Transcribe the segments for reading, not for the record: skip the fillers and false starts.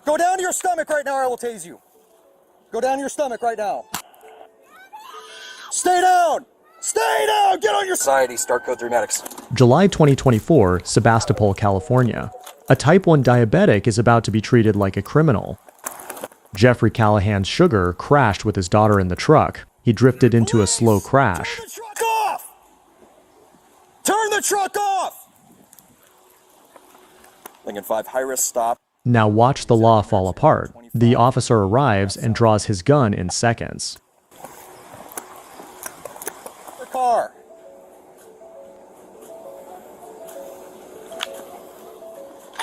Go down to your stomach right now or I will tase you. Go down to your stomach right now. Stay down! Stay down! Get on your society. Start code 3 medics. July 2024, Sebastopol, California. A type 1 diabetic is about to be treated like a criminal. Jeffrey Callahan's sugar crashed with his daughter in the truck. He drifted into a slow crash. Turn the truck off! Turn the truck off! Lincoln 5, high risk stop. Now watch the law fall apart. The officer arrives and draws his gun in seconds. The car.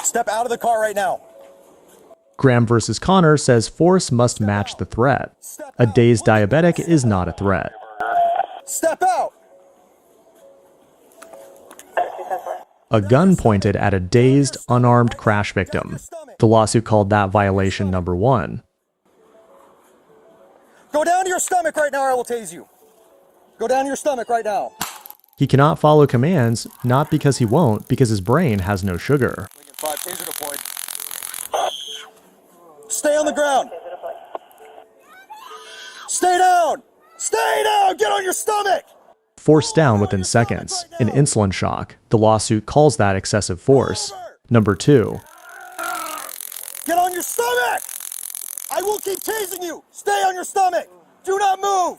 Step out of the car right now. Graham versus Connor says force must match the threat. A dazed diabetic is not a threat. Step out! A gun pointed at a dazed, unarmed crash victim. The lawsuit called that violation number 1. Go down to your stomach right now or I will tase you. Go down to your stomach right now. He cannot follow commands, not because he won't, because his brain has no sugar. Lincoln 5, taser deployed. Stay on the ground. Stay down. Stay down. Get on your stomach. Forced down within seconds, an insulin shock. The lawsuit calls that excessive force. Number 2. Get on your stomach. I will keep tasing you. Stay on your stomach. Do not move.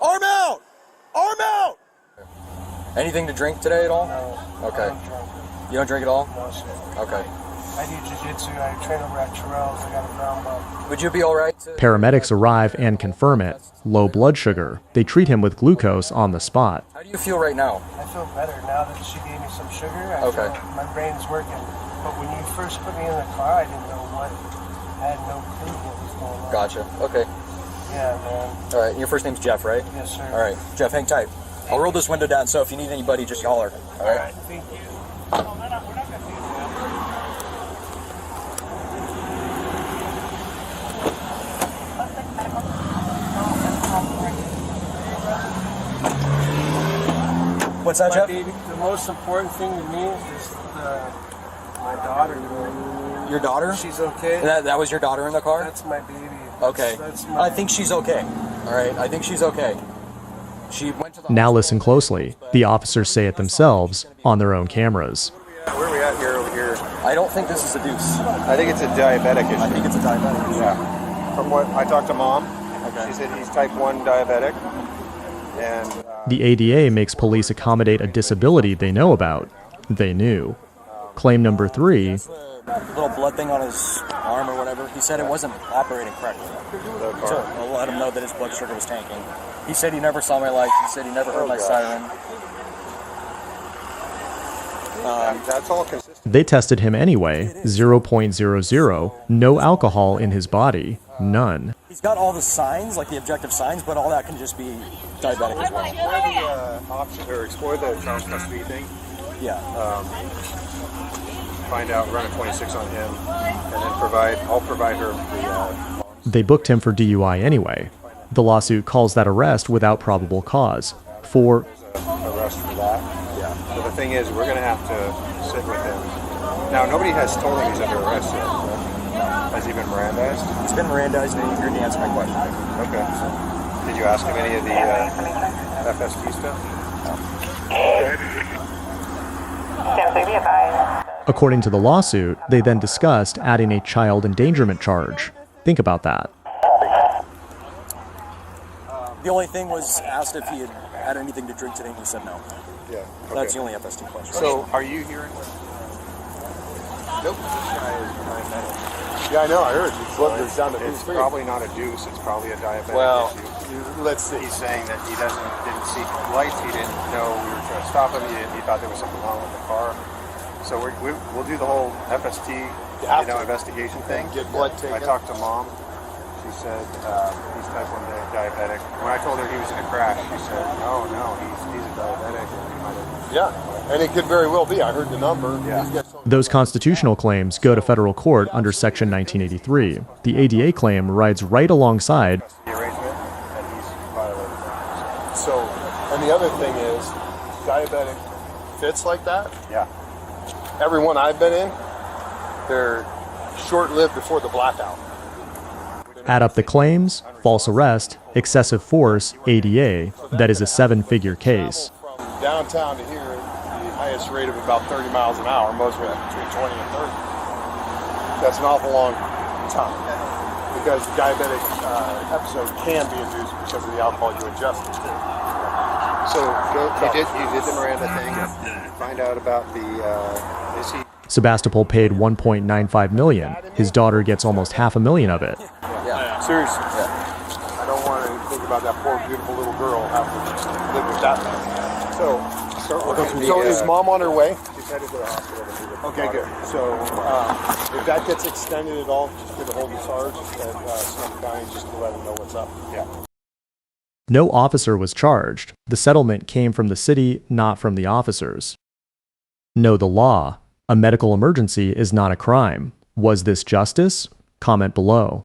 Arm out. Arm out. Anything to drink today at all? No. Okay. You don't drink at all? No, sir. Okay. I do jiu-jitsu. I train over at Terrell's. I got a brown belt. Would you be all right? Paramedics arrive and confirm it. Low blood sugar. They treat him with glucose on the spot. How do you feel right now? I feel better now that she gave me some sugar. I Okay. feel my brain's working. But when you first put me in the car, I didn't know what. I had no clue what was going on. Gotcha. Okay. Yeah, man. All right. Your first name's Jeff, right? Yes, sir. All right. Jeff, hang tight. I'll roll this window down, so if you need anybody, just holler. All right? Thank you. What's that, Jeff? Baby, the most important thing to me is just my daughter. Your daughter? She's okay. That was your daughter in the car? That's my baby. Okay. That's my... I think she's okay. All right. I think she's okay. She went to the Now listen closely. The officers say it themselves on their own cameras. Where are we at here over here? I don't think this is a deuce. I think it's a diabetic issue. I think it's a diabetic issue. Yeah. From what I talked to Mom, Okay. she said he's type 1 diabetic. And The ADA makes police accommodate a disability they know about. They knew. Claim number 3, Little blood thing on his arm or whatever. He said it wasn't operating correctly. the car. So I'll let him know that his blood sugar was tanking. He said he never saw my lights. He said he never heard my siren. That's all consistent. they tested him anyway, 0.00, no alcohol in his body, none. He's got all the signs, like the objective signs, but all that can just be diabetic as well. Explore the option, or explore the Charles custody thing. Yeah. Find out, run a 26 on him, and then I'll provide her the They booked him for DUI anyway. The lawsuit calls that arrest without probable cause. For arrest for that. Yeah. So the thing is, we're going to have to sit with him. Now, nobody has told him he's under arrest yet. Correct? Has he been Mirandized? He's been Mirandized and he's here to answer my question. Okay. Did you ask him any of the FSP stuff? according to the lawsuit, they then discussed adding a child endangerment charge. Think about that. The only thing was asked if he had anything to drink today, and he said no. Yeah. Okay. That's the only FST question. So, are you hearing? Nope. Yeah, I know. I heard. It's down to it's probably not a deuce. It's probably a diabetic issue. Let's see. He's saying that he didn't see lights. He didn't know we were trying to stop him. He thought there was something wrong with the car. So we'll do the whole FST investigation thing. Get blood taken. I talked to Mom. She said he's type 1 diabetic. When I told her he was in a crash, she said, "Oh no, he's a diabetic." Yeah, and it could very well be. I heard the number. Yeah. Those constitutional claims go to federal court under Section 1983. The ADA claim rides right alongside The arrangement, and he's violated that. So, and the other thing is, diabetic fits like that. Yeah. Everyone I've been in, they're short-lived before the blackout. Add up the claims, false arrest, excessive force, ADA, that is a 7-figure case. From downtown to here, the highest rate of about 30 miles an hour, most of it between 20 and 30. That's an awful long time because the diabetic episode can be induced because of the alcohol you ingested too. So you did the Miranda thing. Find out about the is he? Sebastopol paid $1.95 million. His daughter gets almost $500,000 of it. Yeah. Seriously. Yeah. I don't want to think about that poor, beautiful little girl having to live with that. So is mom on her way? She's headed to the hospital. Okay, good. So if that gets extended at all, just get a hold of Sarge at Sonoma County just to let him know what's up. Yeah. No officer was charged. The settlement came from the city, not from the officers. Know the law. A medical emergency is not a crime. Was this justice? Comment below.